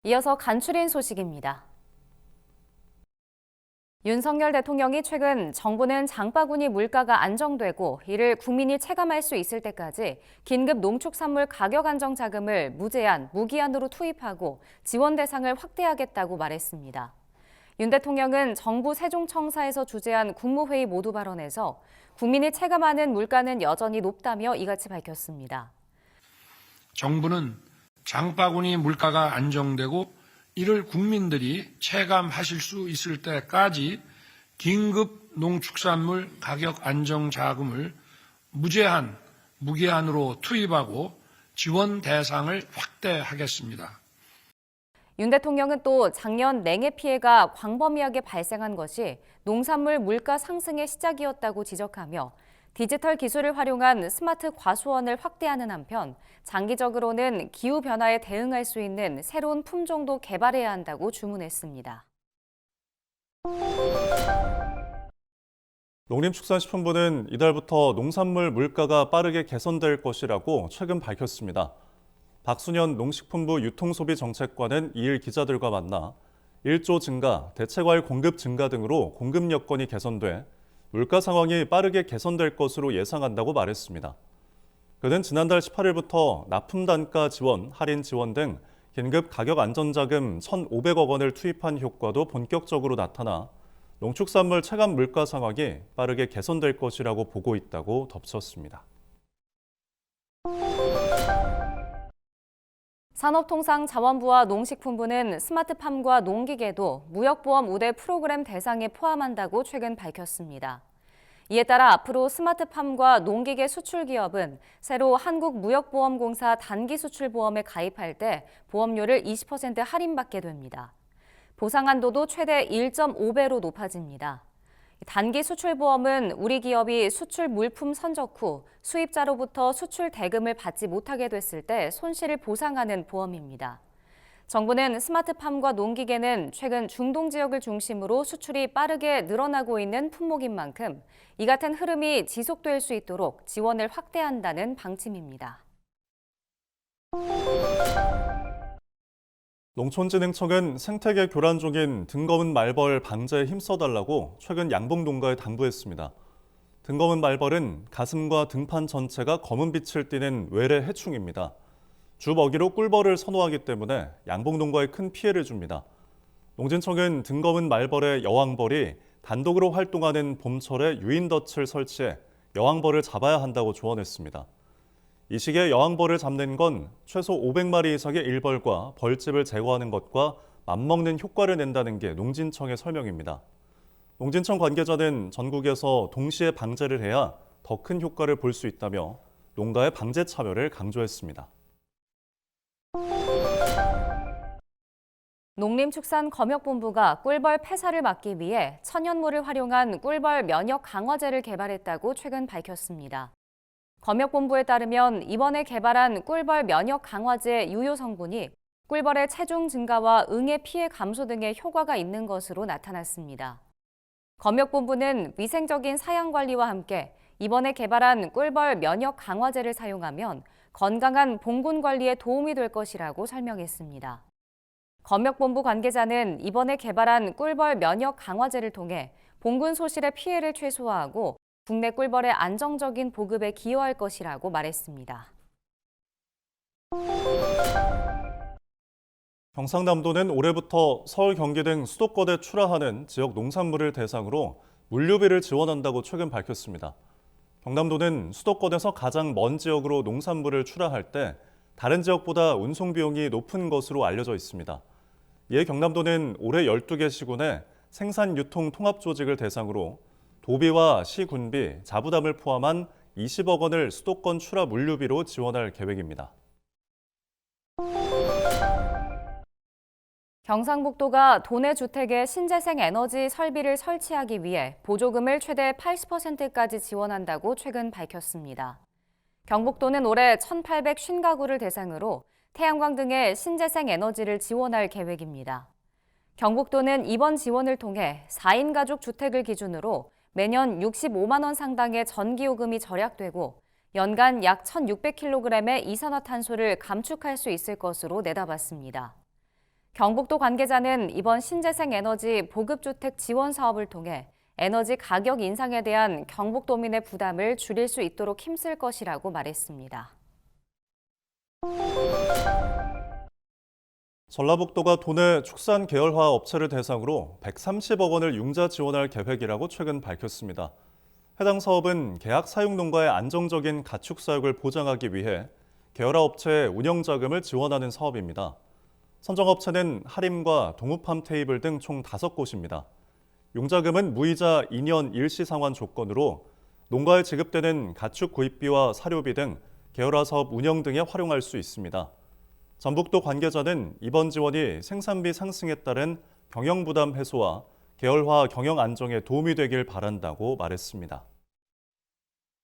이어서 간추린 소식입니다. 윤석열 대통령이 최근 정부는 장바구니 물가가 안정되고 이를 국민이 체감할 수 있을 때까지 긴급 농축산물 가격 안정 자금을 무제한, 무기한으로 투입하고 지원 대상을 확대하겠다고 말했습니다. 윤 대통령은 정부 세종청사에서 주재한 국무회의 모두 발언에서 국민이 체감하는 물가는 여전히 높다며 이같이 밝혔습니다. 정부는 장바구니 물가가 안정되고 이를 국민들이 체감하실 수 있을 때까지 긴급 농축산물 가격 안정 자금을 무제한, 무기한으로 투입하고 지원 대상을 확대하겠습니다. 윤 대통령은 또 작년 냉해 피해가 광범위하게 발생한 것이 농산물 물가 상승의 시작이었다고 지적하며 디지털 기술을 활용한 스마트 과수원을 확대하는 한편 장기적으로는 기후변화에 대응할 수 있는 새로운 품종도 개발해야 한다고 주문했습니다. 농림축산식품부는 이달부터 농산물 물가가 빠르게 개선될 것이라고 최근 밝혔습니다. 박순현 농식품부 유통소비정책관은 2일 기자들과 만나 1조 증가, 대체과일 공급 증가 등으로 공급 여건이 개선돼 물가 상황이 빠르게 개선될 것으로 예상한다고 말했습니다. 그는 지난달 18일부터 납품 단가 지원, 할인 지원 등 긴급 가격 안전자금 1,500억 원을 투입한 효과도 본격적으로 나타나 농축산물 체감 물가 상황이 빠르게 개선될 것이라고 보고 있다고 덧붙였습니다. 산업통상자원부와 농식품부는 스마트팜과 농기계도 무역보험 우대 프로그램 대상에 포함한다고 최근 밝혔습니다. 이에 따라 앞으로 스마트팜과 농기계 수출기업은 새로 한국무역보험공사 단기수출보험에 가입할 때 보험료를 20% 할인받게 됩니다. 보상한도도 최대 1.5배로 높아집니다. 단기 수출보험은 우리 기업이 수출 물품 선적 후 수입자로부터 수출 대금을 받지 못하게 됐을 때 손실을 보상하는 보험입니다. 정부는 스마트팜과 농기계는 최근 중동 지역을 중심으로 수출이 빠르게 늘어나고 있는 품목인 만큼 이 같은 흐름이 지속될 수 있도록 지원을 확대한다는 방침입니다. 농촌진흥청은 생태계 교란종인 등검은 말벌 방제에 힘써달라고 최근 양봉 농가에 당부했습니다. 등검은 말벌은 가슴과 등판 전체가 검은 빛을 띠는 외래 해충입니다. 주 먹이로 꿀벌을 선호하기 때문에 양봉 농가에 큰 피해를 줍니다. 농진청은 등검은 말벌의 여왕벌이 단독으로 활동하는 봄철에 유인덫을 설치해 여왕벌을 잡아야 한다고 조언했습니다. 이 시기에 여왕벌을 잡는 건 최소 500마리 이상의 일벌과 벌집을 제거하는 것과 맞먹는 효과를 낸다는 게 농진청의 설명입니다. 농진청 관계자는 전국에서 동시에 방제를 해야 더 큰 효과를 볼 수 있다며 농가의 방제 참여를 강조했습니다. 농림축산검역본부가 꿀벌 폐사를 막기 위해 천연물을 활용한 꿀벌 면역 강화제를 개발했다고 최근 밝혔습니다. 검역본부에 따르면 이번에 개발한 꿀벌 면역 강화제 유효 성분이 꿀벌의 체중 증가와 응애 피해 감소 등의 효과가 있는 것으로 나타났습니다. 검역본부는 위생적인 사양 관리와 함께 이번에 개발한 꿀벌 면역 강화제를 사용하면 건강한 봉군 관리에 도움이 될 것이라고 설명했습니다. 검역본부 관계자는 이번에 개발한 꿀벌 면역 강화제를 통해 봉군 소실의 피해를 최소화하고 국내 꿀벌의 안정적인 보급에 기여할 것이라고 말했습니다. 경상남도는 올해부터 서울, 경기 등 수도권에 출하하는 지역 농산물을 대상으로 물류비를 지원한다고 최근 밝혔습니다. 경남도는 수도권에서 가장 먼 지역으로 농산물을 출하할 때 다른 지역보다 운송 비용이 높은 것으로 알려져 있습니다. 이에 경남도는 올해 12개 시군에 생산 유통 통합 조직을 대상으로 도비와 시군비, 자부담을 포함한 20억 원을 수도권 출하 물류비로 지원할 계획입니다. 경상북도가 도내 주택에 신재생 에너지 설비를 설치하기 위해 보조금을 최대 80%까지 지원한다고 최근 밝혔습니다. 경북도는 올해 1,850가구를 대상으로 태양광 등의 신재생 에너지를 지원할 계획입니다. 경북도는 이번 지원을 통해 4인 가족 주택을 기준으로 매년 65만 원 상당의 전기요금이 절약되고 연간 약 1,600kg의 이산화탄소를 감축할 수 있을 것으로 내다봤습니다. 경북도 관계자는 이번 신재생 에너지 보급주택 지원 사업을 통해 에너지 가격 인상에 대한 경북도민의 부담을 줄일 수 있도록 힘쓸 것이라고 말했습니다. 전라북도가 도내 축산 계열화 업체를 대상으로 130억 원을 융자 지원할 계획이라고 최근 밝혔습니다. 해당 사업은 계약 사육 농가의 안정적인 가축 사육을 보장하기 위해 계열화 업체의 운영 자금을 지원하는 사업입니다. 선정업체는 하림과 동우팜 테이블 등 총 5곳입니다. 융자금은 무이자 2년 일시 상환 조건으로 농가에 지급되는 가축 구입비와 사료비 등 계열화 사업 운영 등에 활용할 수 있습니다. 전북도 관계자는 이번 지원이 생산비 상승에 따른 경영 부담 해소와 계열화 경영 안정에 도움이 되길 바란다고 말했습니다.